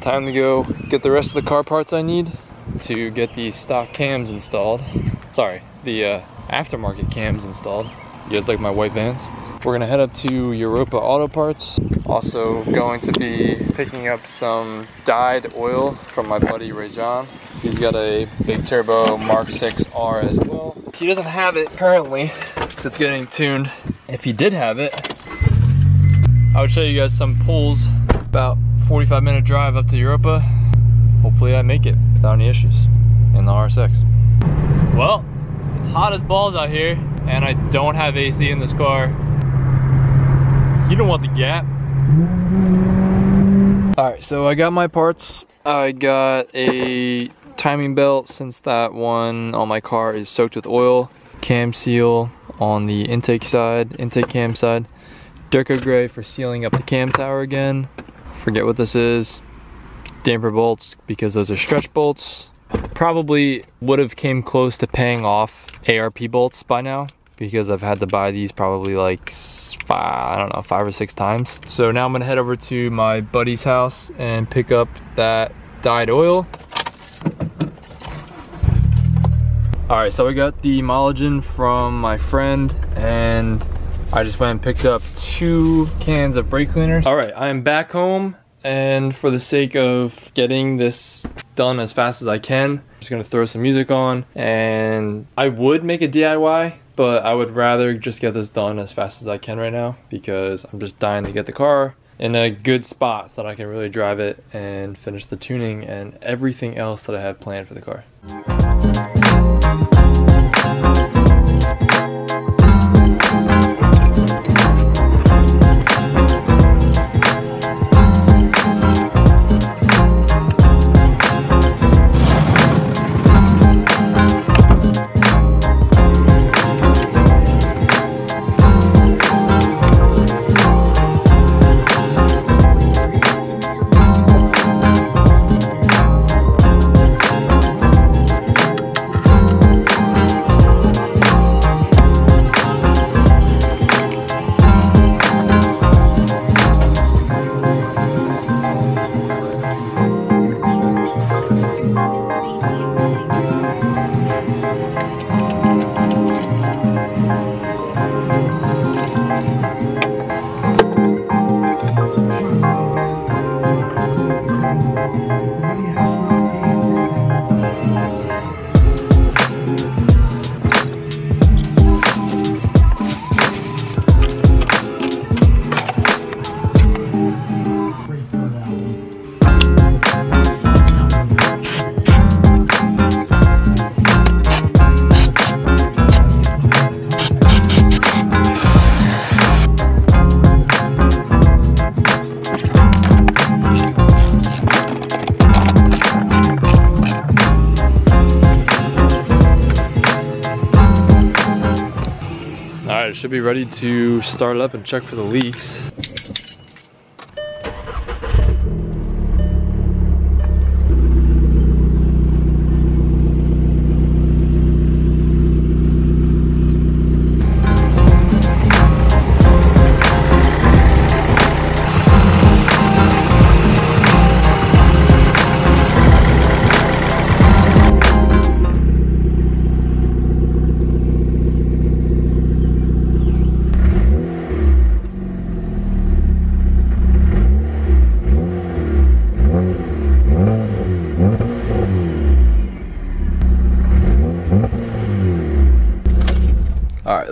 time to go get the rest of the car parts I need to get the stock cams installed. Sorry, the aftermarket cams installed. You guys like my white Vans? We're gonna head up to Europa Auto Parts. Also going to be picking up some dyed oil from my buddy Rajan. He's got a big turbo Mark 6R as well. He doesn't have it currently, so it's getting tuned. If he did have it, I would show you guys some pulls. About 45-minute drive up to Europa. Hopefully I make it without any issues in the RSX. Well, it's hot as balls out here, and I don't have AC in this car. You don't want the gap. Alright, so I got my parts. I got a timing belt, since that one on my car is soaked with oil. Cam seal on the intake cam side. Durco gray for sealing up the cam tower again. Forget what this is. Damper bolts, because those are stretch bolts. Probably would have came close to paying off ARP bolts by now, because I've had to buy these probably like 5 or 6 times. So now I'm gonna head over to my buddy's house and pick up that dyed oil. All right, so I got the Molygen from my friend, and I just went and picked up 2 cans of brake cleaners. All right, I am back home, and for the sake of getting this done as fast as I can, I'm just gonna throw some music on, and I would make a DIY, but I would rather just get this done as fast as I can right now, because I'm just dying to get the car in a good spot so that I can really drive it and finish the tuning and everything else that I have planned for the car. Alright, it should be ready to start up and check for the leaks. All right,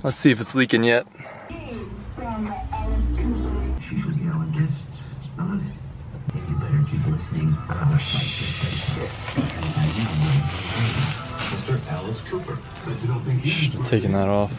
let's see if it's leaking yet. Should have taken that off.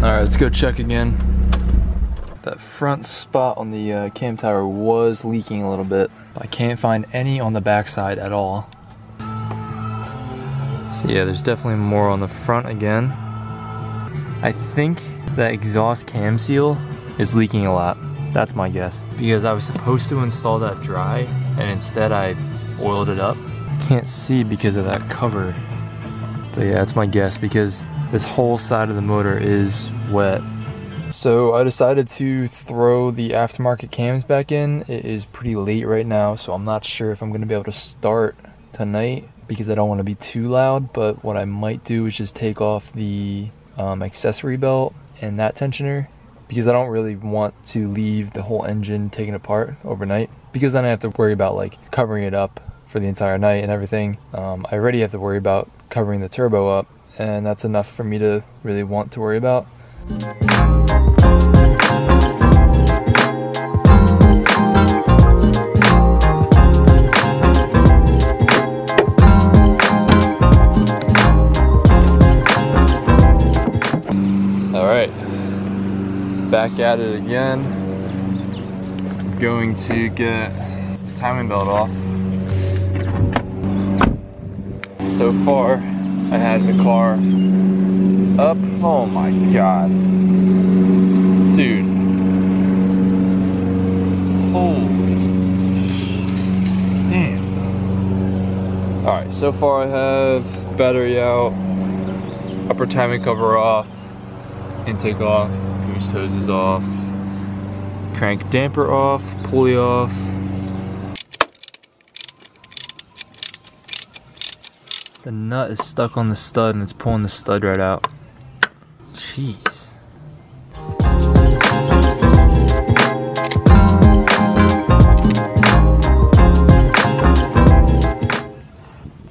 Alright, let's go check again. That front spot on the cam tower was leaking a little bit. I can't find any on the back side at all. So yeah, there's definitely more on the front again. I think that exhaust cam seal is leaking a lot. That's my guess. Because I was supposed to install that dry, and instead I oiled it up. Can't see because of that cover. But yeah, that's my guess, because this whole side of the motor is wet. So I decided to throw the aftermarket cams back in. It is pretty late right now, so I'm not sure if I'm gonna be able to start tonight because I don't want to be too loud. But what I might do is just take off the accessory belt and that tensioner, because I don't really want to leave the whole engine taken apart overnight, because then I have to worry about like covering it up for the entire night and everything. I already have to worry about covering the turbo up, and that's enough for me to really want to worry about. Alright, back at it again. I'm going to get the timing belt off. So far, I had the car up. Oh my god. Dude. Holy damn. Alright, so far I have battery out, upper timing cover off, intake off, boost hoses off, crank damper off, pulley off. The nut is stuck on the stud and it's pulling the stud right out. Jeez.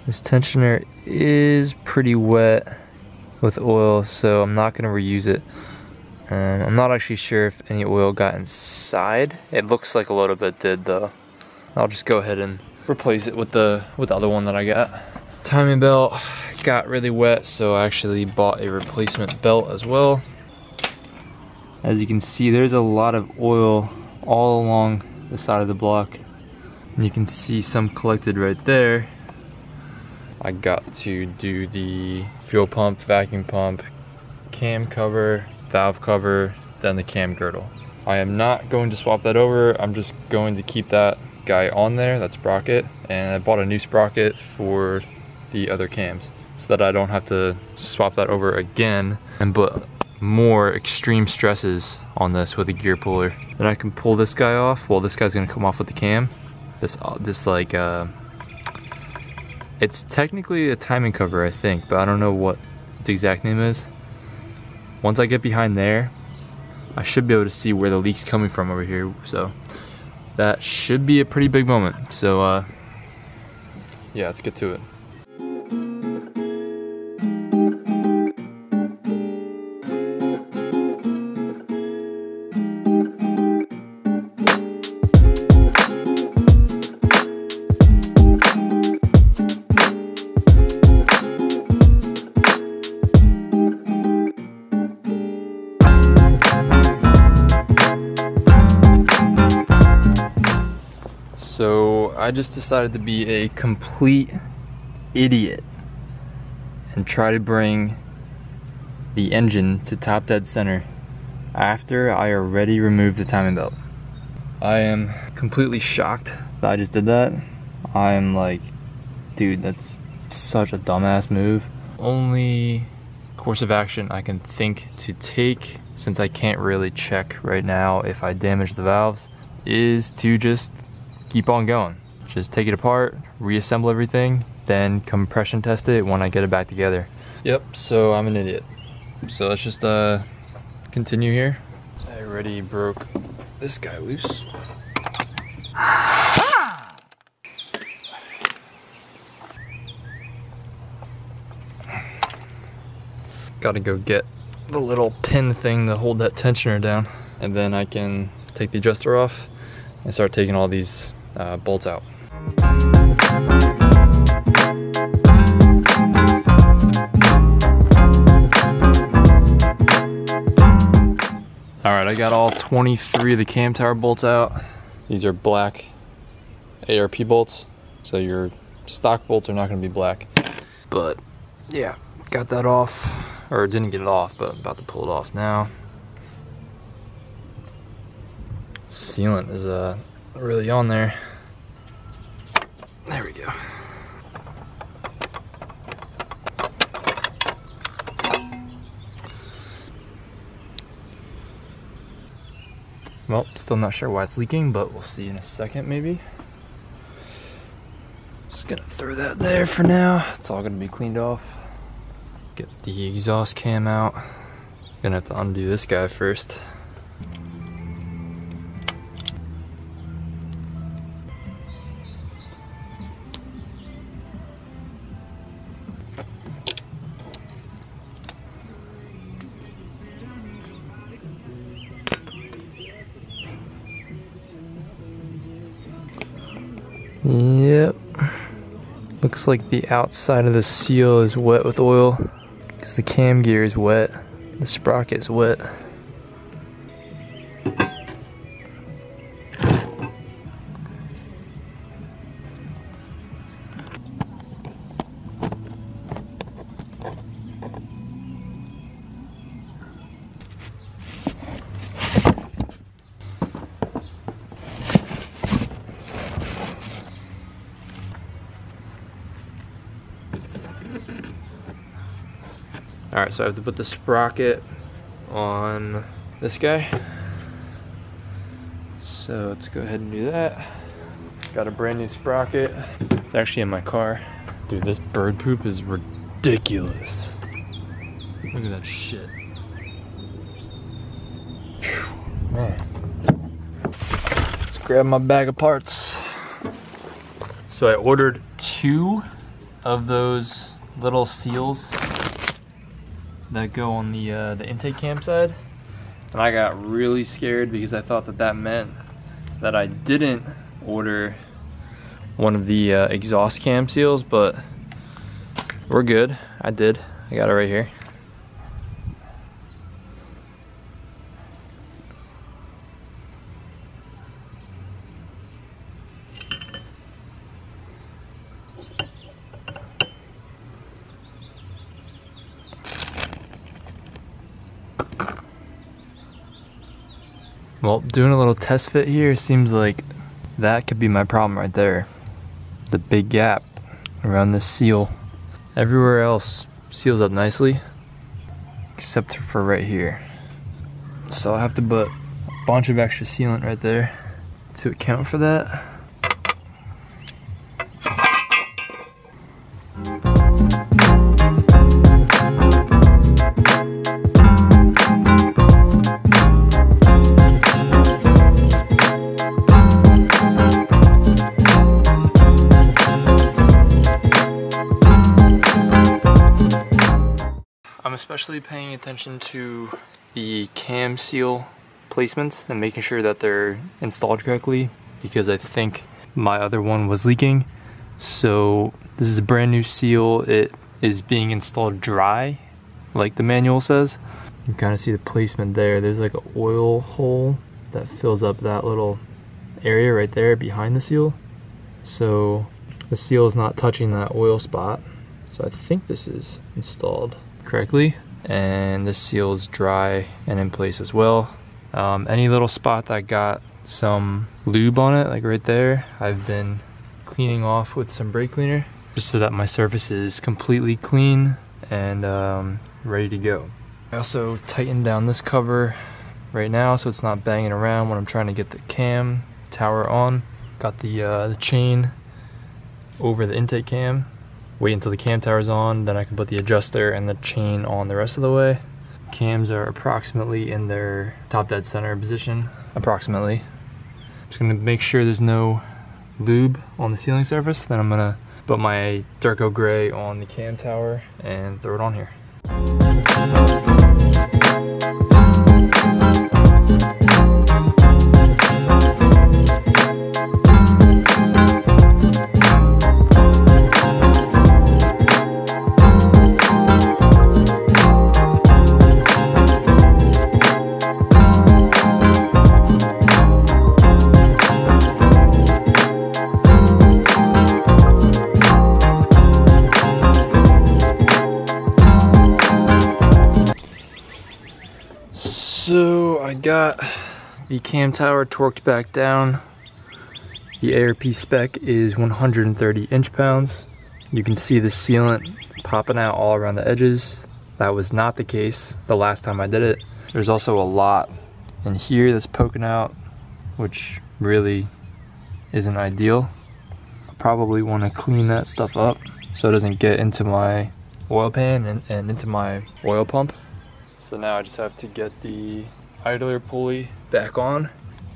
This tensioner is pretty wet with oil, so I'm not going to reuse it. I'm not actually sure if any oil got inside. It looks like a little bit did though. I'll just go ahead and replace it with the other one that I got. Timing belt got really wet, so I actually bought a replacement belt as well. As you can see, there's a lot of oil all along the side of the block, and you can see some collected right there. I got to do the fuel pump, vacuum pump, cam cover, valve cover, then the cam girdle. I am not going to swap that over. I'm just going to keep that guy on there, that sprocket, and I bought a new sprocket for the other cams so that I don't have to swap that over again and put more extreme stresses on this with a gear puller. Then I can pull this guy off. Well, this guy's gonna come off with the cam. This like it's technically a timing cover, I think, but I don't know what its exact name is. Once I get behind there, I should be able to see where the leak's coming from over here, so that should be a pretty big moment. So yeah, let's get to it. So I just decided to be a complete idiot and try to bring the engine to top dead center after I already removed the timing belt. I am completely shocked that I just did that. I'm like, dude, that's such a dumbass move. Only course of action I can think to take, since I can't really check right now if I damage the valves, is to just keep on going. Just take it apart, reassemble everything, then compression test it when I get it back together. Yep, so I'm an idiot. So let's just continue here. I already broke this guy loose. Gotta go get the little pin thing to hold that tensioner down, and then I can take the adjuster off and start taking all these bolts out. All right, I got all 23 of the cam tower bolts out. These are black ARP bolts, so your stock bolts are not gonna be black. But yeah, got that off, or didn't get it off, but I'm about to pull it off now. Sealant is really on there. There we go. Well, still not sure why it's leaking, but we'll see in a second maybe. Just gonna throw that there for now. It's all gonna be cleaned off. Get the exhaust cam out. Gonna have to undo this guy first. Yep. Looks like the outside of the seal is wet with oil because the cam gear is wet. The sprocket is wet. Alright, so I have to put the sprocket on this guy. So let's go ahead and do that. Got a brand new sprocket. It's actually in my car. Dude, this bird poop is ridiculous. Look at that shit. Whew, man. Let's grab my bag of parts. So I ordered 2 of those little seals that go on the intake cam side, and I got really scared because I thought that that meant that I didn't order one of the exhaust cam seals, but we're good. I did. I got it right here. Well, doing a little test fit here, seems like that could be my problem right there. The big gap around this seal. Everywhere else seals up nicely, except for right here. So I have to put a bunch of extra sealant right there to account for that. I'm especially paying attention to the cam seal placements and making sure that they're installed correctly, because I think my other one was leaking. So this is a brand new seal. It is being installed dry, like the manual says. You can kind of see the placement there. There's like an oil hole that fills up that little area right there behind the seal. So the seal is not touching that oil spot. So I think this is installed correctly, and this seal is dry and in place as well. Any little spot that got some lube on it, like right there, I've been cleaning off with some brake cleaner just so that my surface is completely clean and ready to go. I also tightened down this cover right now so it's not banging around when I'm trying to get the cam tower on. Got the chain over the intake cam. Wait until the cam tower's on, then I can put the adjuster and the chain on the rest of the way. Cams are approximately in their top dead center position, approximately. Just gonna make sure there's no lube on the sealing surface, then I'm gonna put my Durco Gray on the cam tower and throw it on here. So I got the cam tower torqued back down. The ARP spec is 130 inch-pounds. You can see the sealant popping out all around the edges. That was not the case the last time I did it. There's also a lot in here that's poking out, which really isn't ideal. I probably want to clean that stuff up so it doesn't get into my oil pan and into my oil pump. So now I just have to get the idler pulley back on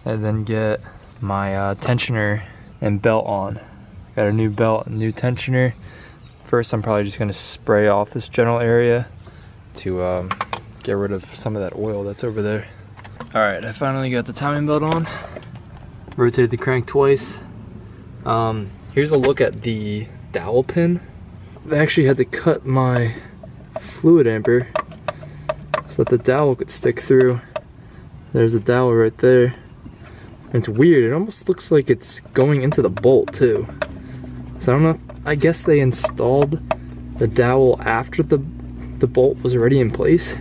and then get my tensioner and belt on. Got a new belt and new tensioner. First I'm probably just going to spray off this general area to get rid of some of that oil that's over there. Alright, I finally got the timing belt on. Rotated the crank twice. Here's a look at the dowel pin. I actually had to cut my fluid amper so that the dowel could stick through. There's the dowel right there. And it's weird, it almost looks like it's going into the bolt too. So I don't know, I guess they installed the dowel after the bolt was already in place.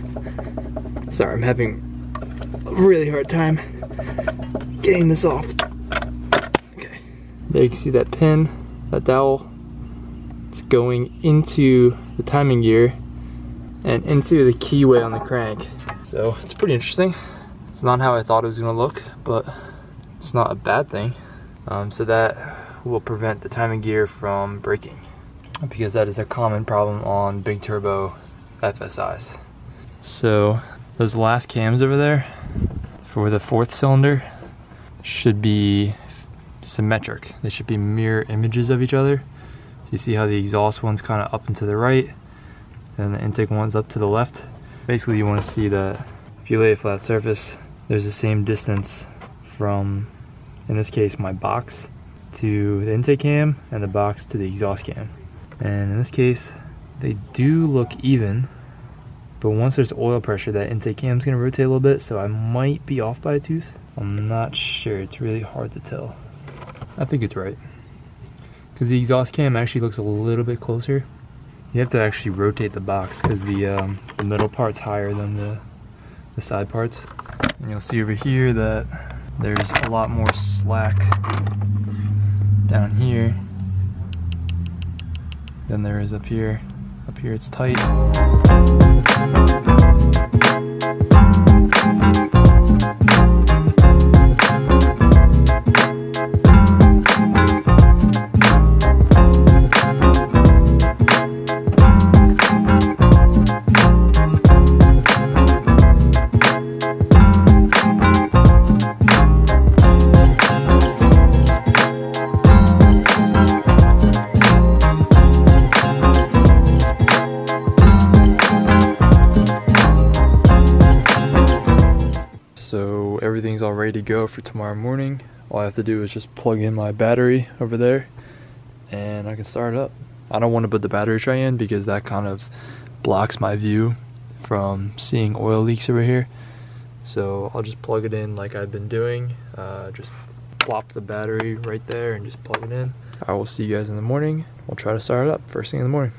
Sorry, I'm having a really hard time getting this off. Okay, there you can see that pin, that dowel. It's going into the timing gear and into the keyway on the crank. So it's pretty interesting. It's not how I thought it was gonna look, but it's not a bad thing. So that will prevent the timing gear from breaking, because that is a common problem on big turbo FSIs. So those last cams over there for the 4th cylinder should be symmetric. They should be mirror images of each other. So you see how the exhaust one's kind of up and to the right, and the intake one's up to the left. Basically you want to see that if you lay a flat surface, there's the same distance from, in this case, my box to the intake cam and the box to the exhaust cam. And in this case, they do look even, but once there's oil pressure, that intake cam is going to rotate a little bit, so I might be off by a tooth. I'm not sure, it's really hard to tell. I think it's right, because the exhaust cam actually looks a little bit closer. You have to actually rotate the box because the middle part's higher than the side parts. And you'll see over here that there's a lot more slack down here than there is up here. Up here it's tight. So everything's all ready to go for tomorrow morning. All I have to do is just plug in my battery over there and I can start it up. I don't want to put the battery tray in because that kind of blocks my view from seeing oil leaks over here. So I'll just plug it in like I've been doing. Just plop the battery right there and just plug it in. I will see you guys in the morning. We'll try to start it up first thing in the morning.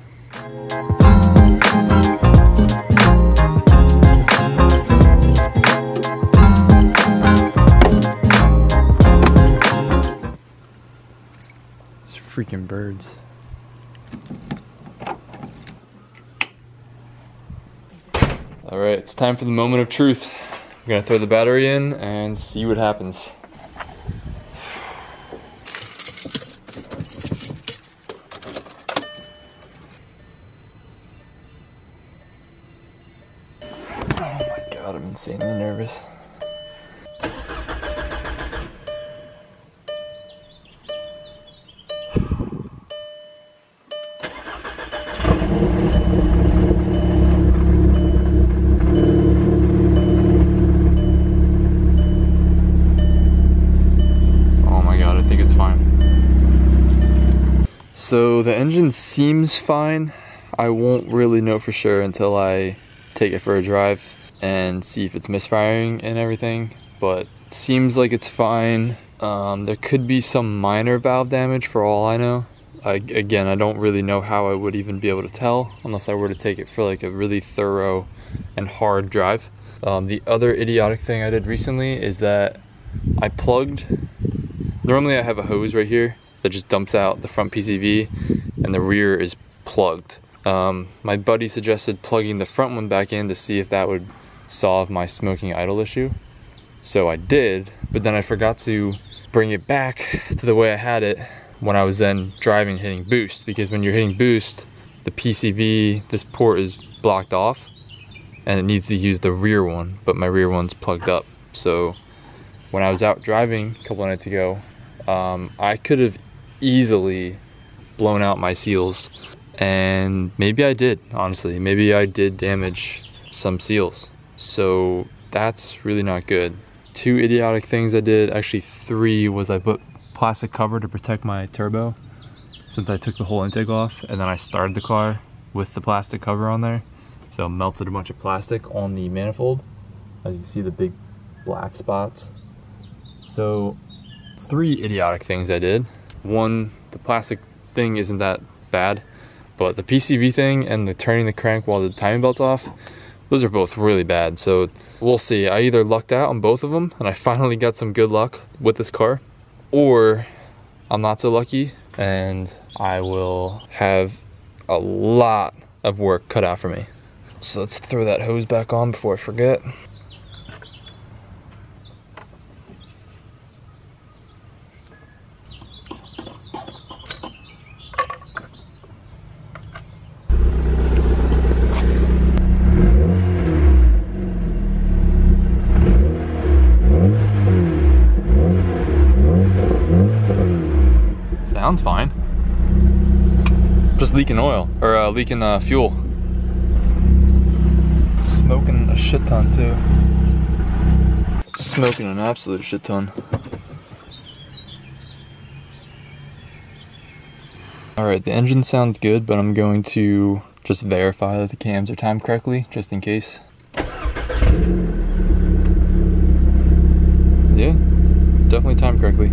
Freaking birds. Alright, it's time for the moment of truth. I'm gonna throw the battery in and see what happens. Oh my god, I'm insanely nervous. So the engine seems fine. I won't really know for sure until I take it for a drive and see if it's misfiring and everything, but seems like it's fine. There could be some minor valve damage for all I know. Again, I don't really know how I would even be able to tell unless I were to take it for like a really thorough and hard drive. The other idiotic thing I did recently is that I plugged, normally I have a hose right here that just dumps out the front PCV and the rear is plugged. My buddy suggested plugging the front one back in to see if that would solve my smoking idle issue. So I did, but then I forgot to bring it back to the way I had it when I was then driving hitting boost, because when you're hitting boost, the PCV, this port is blocked off and it needs to use the rear one, but my rear one's plugged up. So when I was out driving a couple of nights ago, I could have easily blown out my seals, and maybe I did, honestly. Maybe I did damage some seals. So that's really not good. 2 idiotic things I did, actually 3, was I put plastic cover to protect my turbo since I took the whole intake off, and then I started the car with the plastic cover on there. So melted a bunch of plastic on the manifold. As you can see, the big black spots. So 3 idiotic things I did. 1, the plastic thing isn't that bad, but the PCV thing and the turning the crank while the timing belt's off, those are both really bad. So we'll see. I either lucked out on both of them and I finally got some good luck with this car, or I'm not so lucky and I will have a lot of work cut out for me. So let's throw that hose back on before I forget. Sounds fine. Just leaking oil, or leaking fuel. Smoking a shit ton too. Smoking an absolute shit ton. Alright, the engine sounds good, but I'm going to just verify that the cams are timed correctly, just in case. Yeah, definitely timed correctly.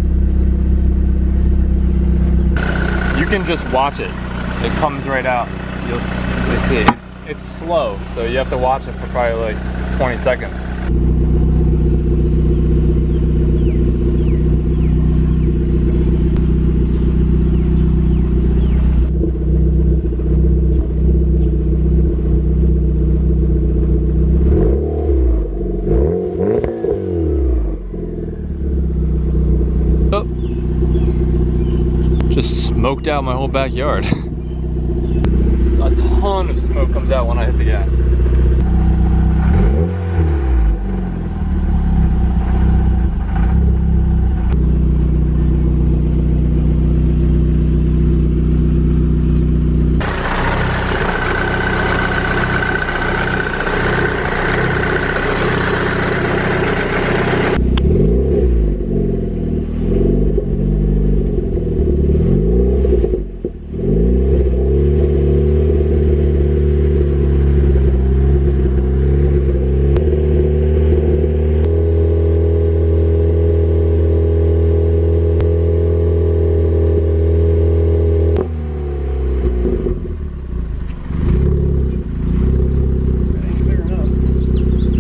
You can just watch it. It comes right out. You'll see. It's slow, so you have to watch it for probably like 20 seconds. Oh. Just smoked out my whole backyard. A ton of smoke comes out when I hit the gas.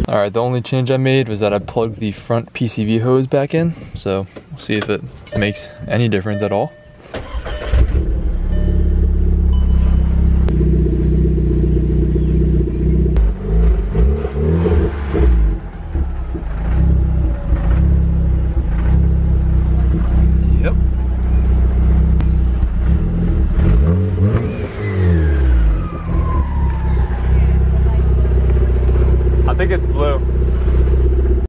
Alright, the only change I made was that I plugged the front PCV hose back in, so we'll see if it makes any difference at all. Yep. I think it's blue.